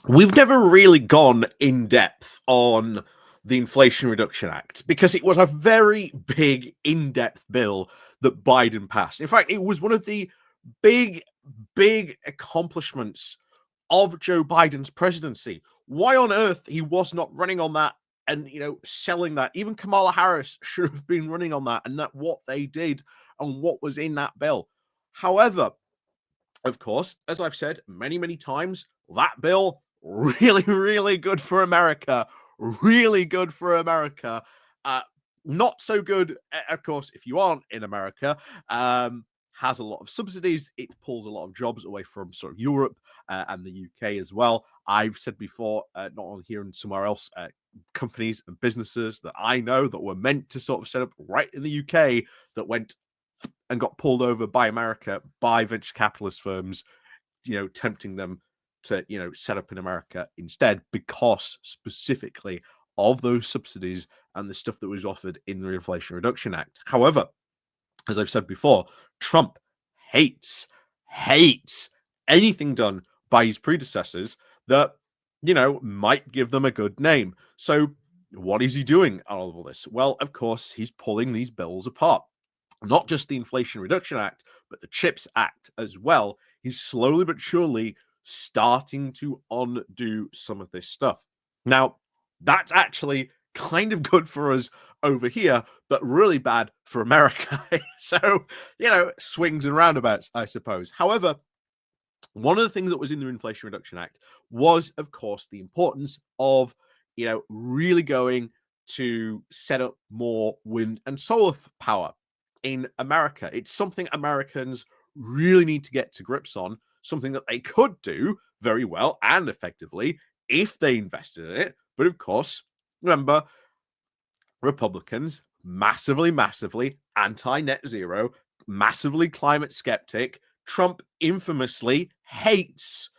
We've never really gone in depth on the Inflation Reduction Act because it was a very big, in depth bill that Biden passed. In fact, it was one of the big, big accomplishments of Joe Biden's presidency. Why on earth he was not running on that and selling that? Even Kamala Harris should have been running on that, and that what they did and what was in that bill. However, of course, as I've said many, many times, that bill really, really good for America. Really good for America. Uh, Not so good, of course, if you aren't in America. Has a lot of subsidies. It pulls a lot of jobs away from sort of Europe and the UK as well. I've said before, not only here and somewhere else, companies and businesses that I know that were meant to sort of set up right in the UK that went and got pulled over by America, by venture capitalist firms, tempting them to, set up in America instead because specifically of those subsidies and the stuff that was offered in the Inflation Reduction Act. However, as I've said before, Trump hates anything done by his predecessors that, might give them a good name. So what is he doing out of all this? Well, of course, he's pulling these bills apart. Not just the Inflation Reduction Act, but the CHIPS Act as well. He's slowly but surely starting to undo some of this stuff. Now, that's actually kind of good for us over here, but really bad for America. So, swings and roundabouts, I suppose. However, one of the things that was in the Inflation Reduction Act was, of course, the importance of, really going to set up more wind and solar power in America. It's something Americans really need to get to grips on, something that they could do very well and effectively if they invested in it. But of course, remember, Republicans massively, massively anti net zero, massively climate skeptic. Trump infamously hates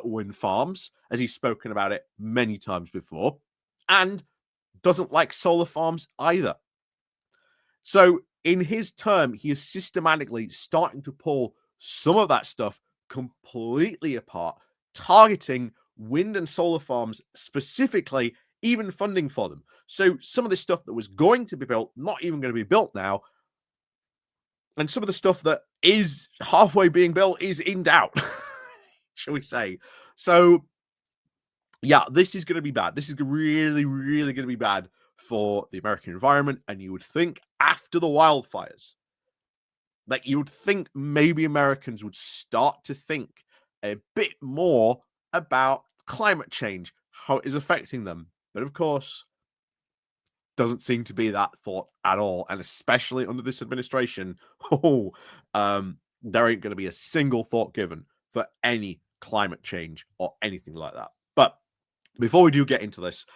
wind farms, as he's spoken about it many times before, and doesn't like solar farms either. So in his term, he is systematically starting to pull some of that stuff completely apart, targeting wind and solar farms specifically, even funding for them. So some of the stuff that was going to be built, not even going to be built now, and some of the stuff that is halfway being built is in doubt, shall we say. So yeah, this is going to be bad. This is really, really going to be bad for the American environment. And you would think after the wildfires, like you would think maybe Americans would start to think a bit more about climate change, how it is affecting them. But of course, doesn't seem to be that thought at all. And especially under this administration, there ain't going to be a single thought given for any climate change or anything like that. But before we do get into this,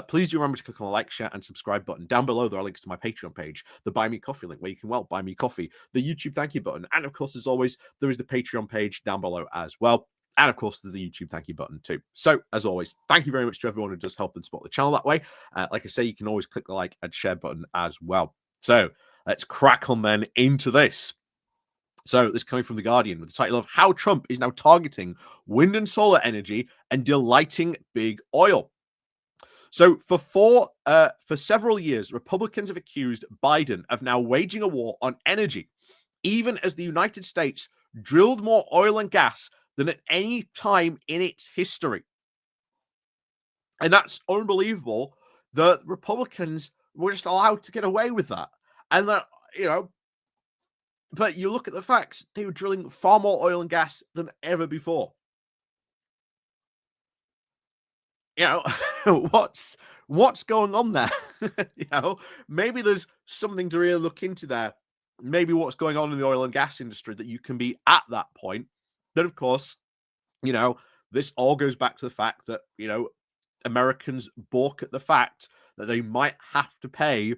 please do remember to click on the like, share, and subscribe button. Down below, there are links to my Patreon page, the Buy Me Coffee link, where you can, buy me coffee, the YouTube thank you button, and of course, as always, there is the Patreon page down below as well. And of course, there's the YouTube thank you button too. So, as always, thank you very much to everyone who does help and support the channel that way. Like I say, you can always click the like and share button as well. So, let's crack on then into this. So this coming from The Guardian with the title of How Trump is Now Targeting Wind and Solar Energy and Delighting Big Oil. So for several years, Republicans have accused Biden of now waging a war on energy, even as the United States drilled more oil and gas than at any time in its history. And that's unbelievable that Republicans were just allowed to get away with that. And that, but you look at the facts, they were drilling far more oil and gas than ever before. What's going on there? Maybe there's something to really look into there. Maybe what's going on in the oil and gas industry that you can be at that point. But of course, this all goes back to the fact that, Americans balk at the fact that they might have to pay,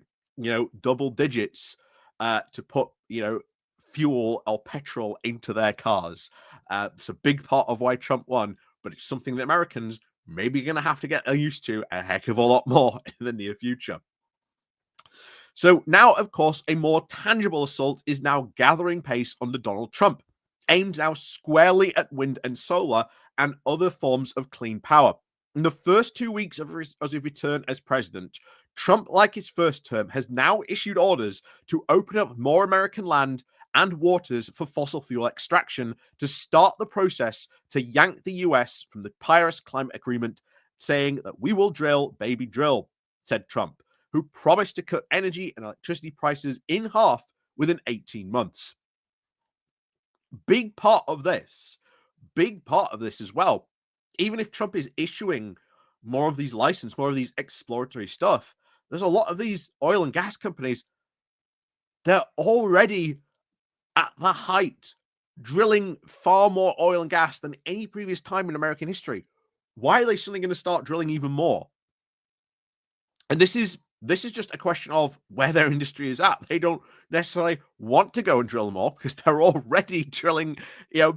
double digits to put, fuel or petrol into their cars. It's a big part of why Trump won, but it's something that Americans maybe going to have to get used to a heck of a lot more in the near future. So now, of course, a more tangible assault is now gathering pace under Donald Trump, aimed now squarely at wind and solar and other forms of clean power. In the first 2 weeks of his return as president, Trump, like his first term, has now issued orders to open up more American land and waters for fossil fuel extraction to start the process to yank the US from the Paris Climate Agreement, saying that we will drill, baby, drill, said Trump, who promised to cut energy and electricity prices in half within 18 months. Big part of this as well, even if Trump is issuing more of these licenses, more of these exploratory stuff, there's a lot of these oil and gas companies, they're already at the height, drilling far more oil and gas than any previous time in American history. Why are they suddenly going to start drilling even more? And this is just a question of where their industry is at. They don't necessarily want to go and drill more because they're already drilling,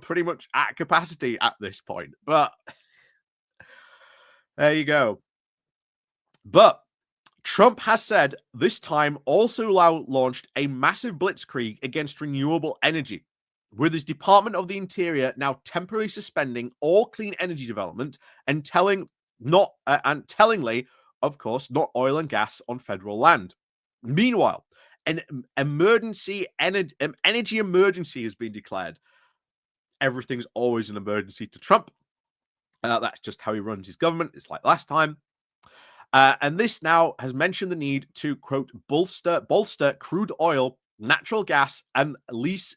pretty much at capacity at this point. But there you go. But Trump has said this time also launched a massive blitzkrieg against renewable energy, with his Department of the Interior now temporarily suspending all clean energy development and tellingly, of course, not oil and gas on federal land. Meanwhile, an energy emergency has been declared. Everything's always an emergency to Trump. That's just how he runs his government. It's like last time. And this now has mentioned the need to, quote, bolster crude oil, natural gas, and lease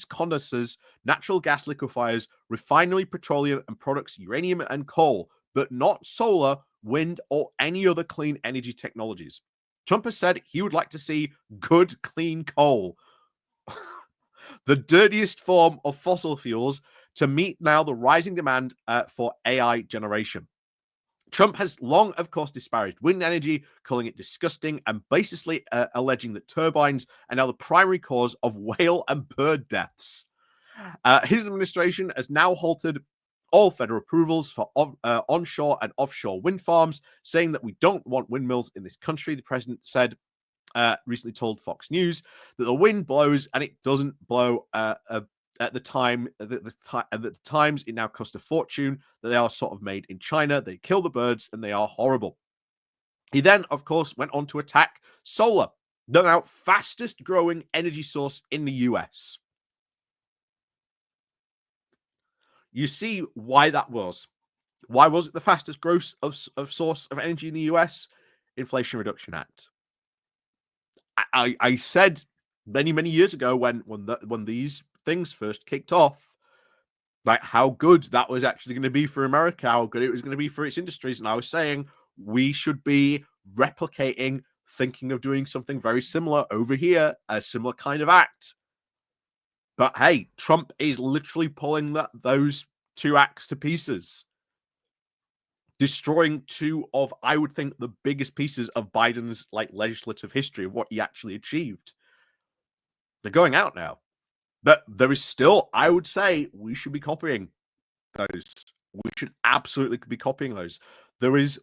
condensers, natural gas liquefiers, refinery petroleum and products, uranium and coal, but not solar, wind, or any other clean energy technologies. Trump has said he would like to see good, clean coal, the dirtiest form of fossil fuels, to meet now the rising demand for AI generation. Trump has long, of course, disparaged wind energy, calling it disgusting and basically alleging that turbines are now the primary cause of whale and bird deaths. His administration has now halted all federal approvals for onshore and offshore wind farms, saying that we don't want windmills in this country. The president said, recently told Fox News, that the wind blows and it doesn't blow at the time, at the times it now costs a fortune, that they are sort of made in China. They kill the birds and they are horrible. He then, of course, went on to attack solar, the now fastest growing energy source in the US. You see why that was. Why was it the fastest growth of source of energy in the US? Inflation Reduction Act. I said many years ago when these things first kicked off, like how good that was actually going to be for America, how good it was going to be for its industries. And I was saying we should be replicating, thinking of doing something very similar over here, a similar kind of act. But hey, Trump is literally pulling those two acts to pieces, destroying two of, I would think, the biggest pieces of Biden's legislative history of what he actually achieved. They're going out now. But there is still, I would say, we should be copying those. We should absolutely be copying those. There is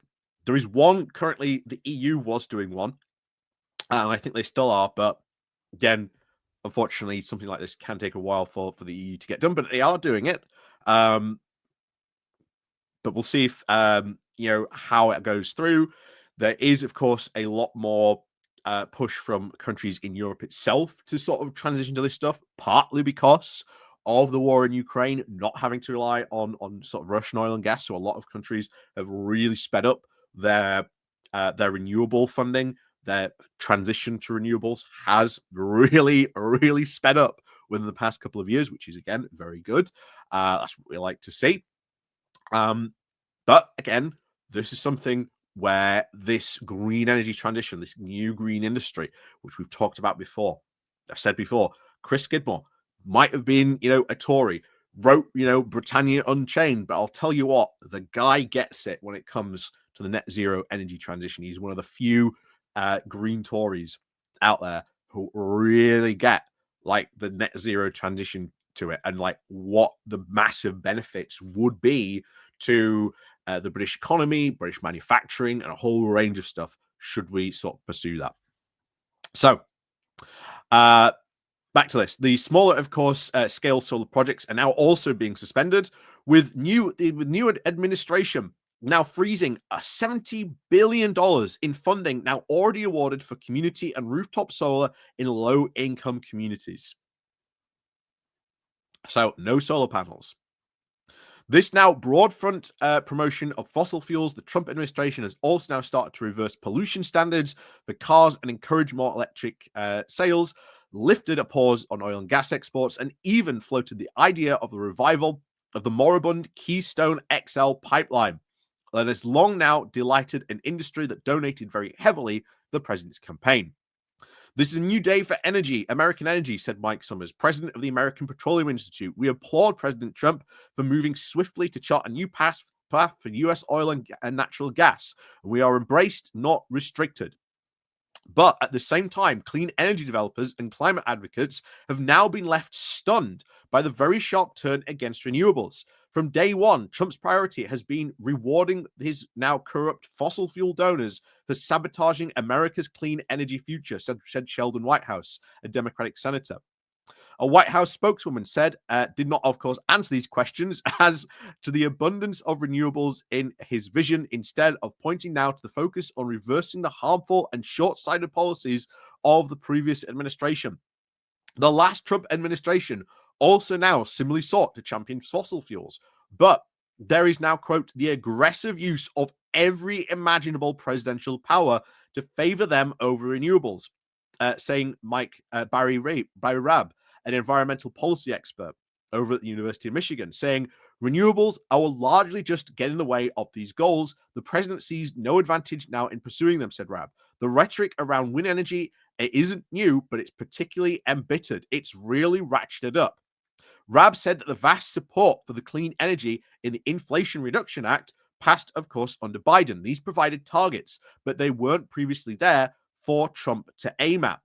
one currently. The EU was doing one, and I think they still are. But again, unfortunately, something like this can take a while for the EU to get done. But they are doing it. But we'll see if how it goes through. There is, of course, a lot more push from countries in Europe itself to sort of transition to this stuff, partly because of the war in Ukraine, not having to rely on sort of Russian oil and gas. So a lot of countries have really sped up their renewable funding. Their transition to renewables has really sped up within the past couple of years, which is, again, very good. That's what we like to see. But again, this is something where this green energy transition, this new green industry, which we've talked about before, I said before, Chris Skidmore might have been, a Tory, wrote, Britannia Unchained, but I'll tell you what, the guy gets it when it comes to the net zero energy transition. He's one of the few green Tories out there who really get the net zero transition to it and what the massive benefits would be to the British economy, British manufacturing, and a whole range of stuff should we sort of pursue that. So Back to this. The smaller, of course, scale solar projects are now also being suspended, with new administration now freezing $70 billion in funding now already awarded for community and rooftop solar in low-income communities. So no solar panels. This now broad front promotion of fossil fuels, the Trump administration has also now started to reverse pollution standards for cars and encourage more electric sales, lifted a pause on oil and gas exports, and even floated the idea of the revival of the moribund Keystone XL pipeline that has long now delighted an industry that donated very heavily to the president's campaign. This is a new day for energy, American energy, said Mike Summers, president of the American Petroleum Institute. We applaud President Trump for moving swiftly to chart a new path for U.S. oil and natural gas. We are embraced, not restricted. But at the same time, clean energy developers and climate advocates have now been left stunned by the very sharp turn against renewables. From day one, Trump's priority has been rewarding his now corrupt fossil fuel donors for sabotaging America's clean energy future, said Sheldon Whitehouse, a Democratic senator. A White House spokeswoman said, did not, of course, answer these questions as to the abundance of renewables in his vision, instead of pointing now to the focus on reversing the harmful and short-sighted policies of the previous administration. The last Trump administration also now similarly sought to champion fossil fuels, but there is now, quote, the aggressive use of every imaginable presidential power to favor them over renewables, saying Barry Rabb, an environmental policy expert over at the University of Michigan, saying renewables will largely just get in the way of these goals. The president sees no advantage now in pursuing them, said Rabb. The rhetoric around wind energy, it isn't new, but it's particularly embittered. It's really ratcheted up. Rabb said that the vast support for the clean energy in the Inflation Reduction Act passed, of course, under Biden. These provided targets, but they weren't previously there for Trump to aim at.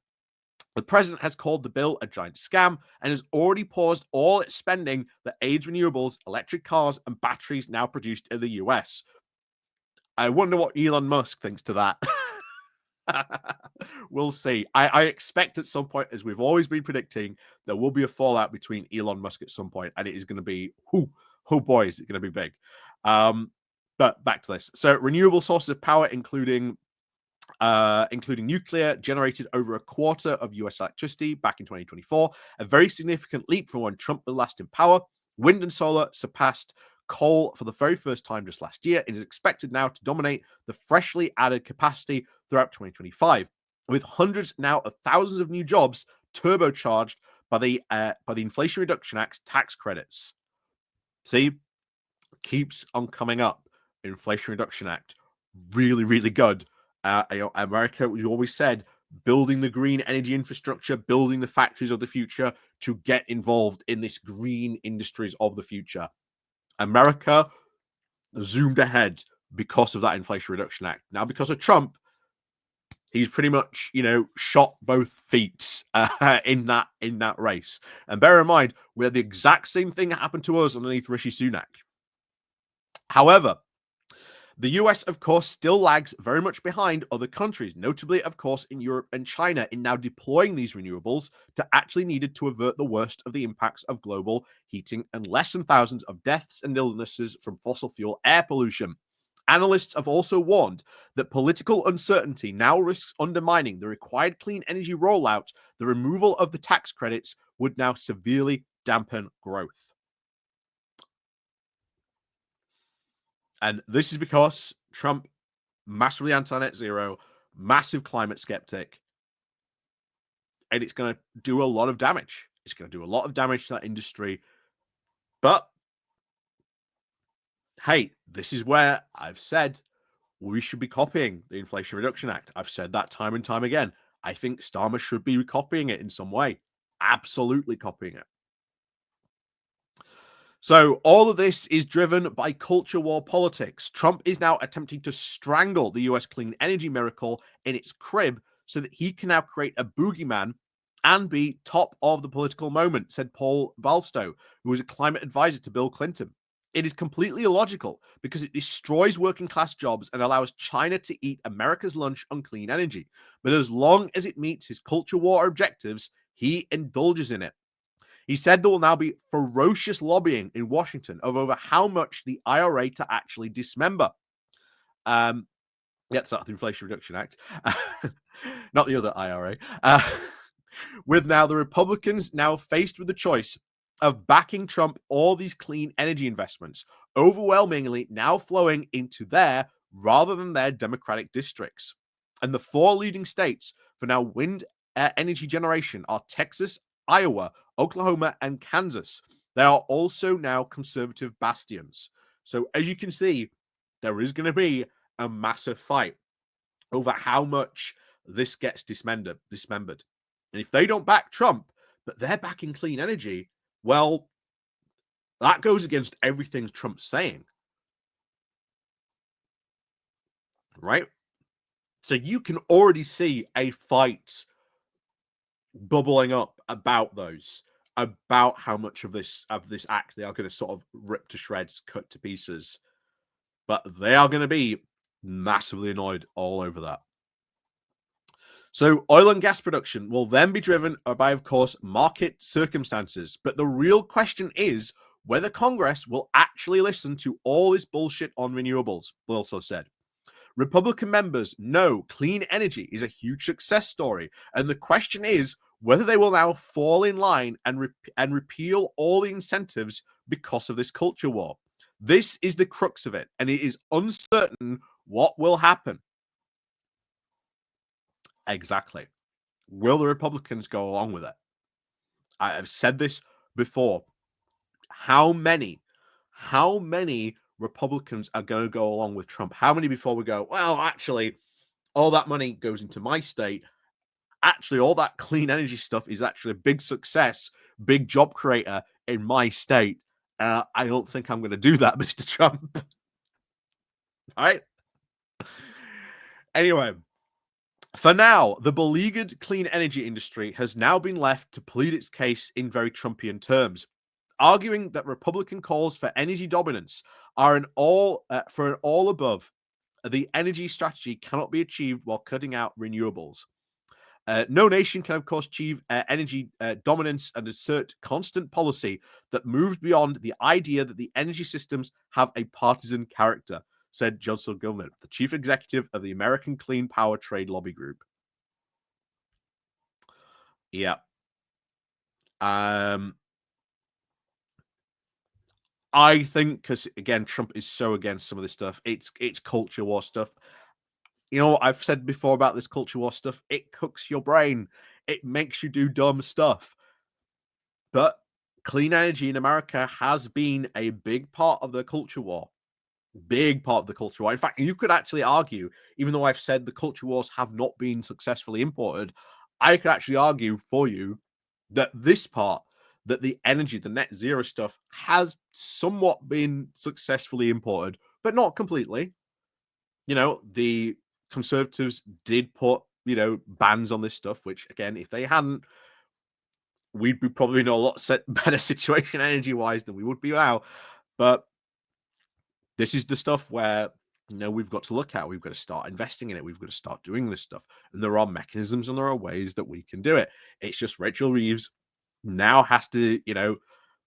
The president has called the bill a giant scam and has already paused all its spending that aids renewables, electric cars, and batteries now produced in the US. I wonder what Elon Musk thinks to that. We'll see. I expect at some point, as we've always been predicting, there will be a fallout between Elon Musk at some point, and it is going to be, oh boy, is it going to be big. But back to this. So renewable sources of power, including nuclear, generated over a quarter of US electricity back in 2024, a very significant leap from when Trump was last in power. Wind and solar surpassed coal for the very first time just last year and is expected now to dominate the freshly added capacity throughout 2025, with hundreds now of thousands of new jobs turbocharged by the Inflation Reduction Act's tax credits. See, keeps on coming up. Inflation Reduction Act, really, really good. America, we always said, building the green energy infrastructure, building the factories of the future to get involved in this green industries of the future. America zoomed ahead because of that Inflation Reduction Act. Now, because of Trump, he's pretty much, shot both feet in that race. And bear in mind, we had the exact same thing happen to us underneath Rishi Sunak. However, the US, of course, still lags very much behind other countries, notably, of course, in Europe and China, in now deploying these renewables to actually needed to avert the worst of the impacts of global heating and lessen thousands of deaths and illnesses from fossil fuel air pollution. Analysts have also warned that political uncertainty now risks undermining the required clean energy rollout. The removal of the tax credits would now severely dampen growth. And this is because Trump, massively anti-net zero, massive climate skeptic, and it's going to do a lot of damage. It's going to do a lot of damage to that industry. But, hey, this is where I've said we should be copying the Inflation Reduction Act. I've said that time and time again. I think Starmer should be copying it in some way. Absolutely copying it. So all of this is driven by culture war politics. Trump is now attempting to strangle the US clean energy miracle in its crib so that he can now create a boogeyman and be top of the political moment, said Paul Balstow, who was a climate advisor to Bill Clinton. It is completely illogical because it destroys working class jobs and allows China to eat America's lunch on clean energy. But as long as it meets his culture war objectives, he indulges in it. He said there will now be ferocious lobbying in Washington over how much the IRA to actually dismember. Yeah, it's not the Inflation Reduction Act, not the other IRA. With now the Republicans now faced with the choice of backing Trump, all these clean energy investments, overwhelmingly now flowing into their rather than their Democratic districts. And the four leading states for now wind energy generation are Texas, Iowa, Oklahoma, and Kansas. They are also now conservative bastions. So as you can see, there is going to be a massive fight over how much this gets dismembered. And if they don't back Trump, but they're backing clean energy, well, that goes against everything Trump's saying. Right? So you can already see a fight bubbling up about those, about how much of this act they are going to sort of rip to shreds, cut to pieces. But they are going to be massively annoyed all over that. So oil and gas production will then be driven by, of course, market circumstances. But the real question is whether Congress will actually listen to all this bullshit on renewables, Bill also said. Republican members know clean energy is a huge success story. And the question is whether they will now fall in line and repeal all the incentives because of this culture war. This is the crux of it. And it is uncertain what will happen. Exactly. Will the Republicans go along with it? I have said this before. How many Republicans are going to go along with Trump? How many before we go, well, actually, all that money goes into my state. Actually, all that clean energy stuff is actually a big success, big job creator in my state. I don't think I'm going to do that, Mr. Trump. All right. Anyway, for now, the beleaguered clean energy industry has now been left to plead its case in very Trumpian terms, arguing that Republican calls for energy dominance are an all above. The energy strategy cannot be achieved while cutting out renewables. No nation can, of course, achieve energy dominance and assert constant policy that moves beyond the idea that the energy systems have a partisan character, said Joseph Gilman, the chief executive of the American Clean Power Trade Lobby Group. Yeah. I think because again, Trump is so against some of this stuff. It's culture war stuff. You know what I've said before about this culture war stuff? It cooks your brain. It makes you do dumb stuff. But clean energy in America has been a big part of the culture war. Big part of the culture war. In fact, you could actually argue, even though I've said the culture wars have not been successfully imported, I could actually argue for you that this part, that the energy, the net zero stuff, has somewhat been successfully imported, but not completely. You know, the conservatives did put, bans on this stuff, which again, if they hadn't, we'd be probably in a lot better situation energy wise than we would be now. But this is the stuff where we've got to look at. We've got to start investing in it. We've got to start doing this stuff. And there are mechanisms and there are ways that we can do it. It's just Rachel Reeves now has to,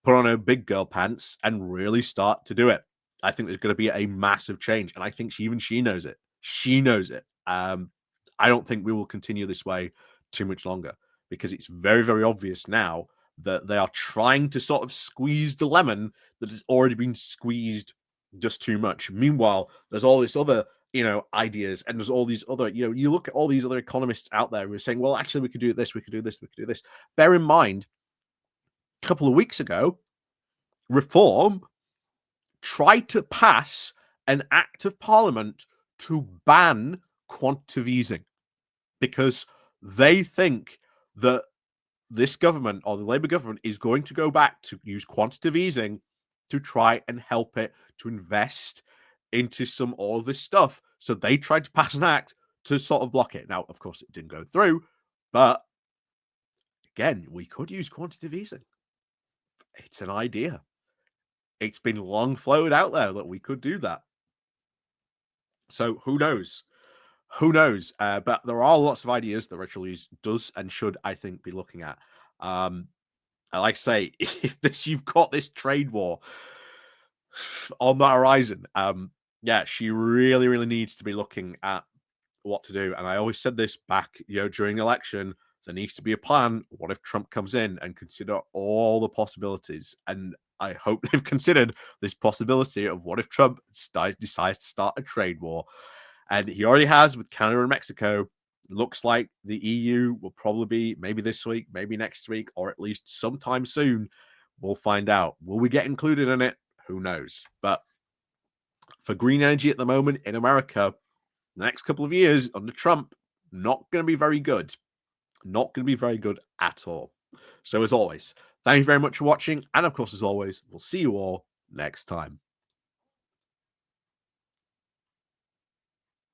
put on her big girl pants and really start to do it. I think there's going to be a massive change. And I think she knows it. She knows it. I don't think we will continue this way too much longer because it's very, very obvious now that they are trying to sort of squeeze the lemon that has already been squeezed just too much. Meanwhile, there's all this other, ideas, and there's all these other, you look at all these other economists out there who are saying, well, actually, we could do this, we could do this, we could do this. Bear in mind, a couple of weeks ago, Reform tried to pass an act of parliament to ban quantitative easing because they think that this government or the Labour government is going to go back to use quantitative easing to try and help it to invest into some all of this stuff. So they tried to pass an act to sort of block it. Now, of course, it didn't go through, but again, we could use quantitative easing. It's an idea. It's been long floated out there that we could do that. So who knows? Who knows? But there are lots of ideas that Rachel Reeves does and should, I think, be looking at. And like I say, if you've got this trade war on the horizon, yeah, she really, really needs to be looking at what to do. And I always said this back, during the election, there needs to be a plan. What if Trump comes in, and consider all the possibilities? And I hope they've considered this possibility of what if Trump decides to start a trade war. And he already has with Canada and Mexico. Looks like the EU will probably be maybe this week, maybe next week, or at least sometime soon. We'll find out. Will we get included in it? Who knows? But for green energy at the moment in America, the next couple of years under Trump, not going to be very good. Not going to be very good at all. So, as always, thank you very much for watching. And of course, as always, we'll see you all next time.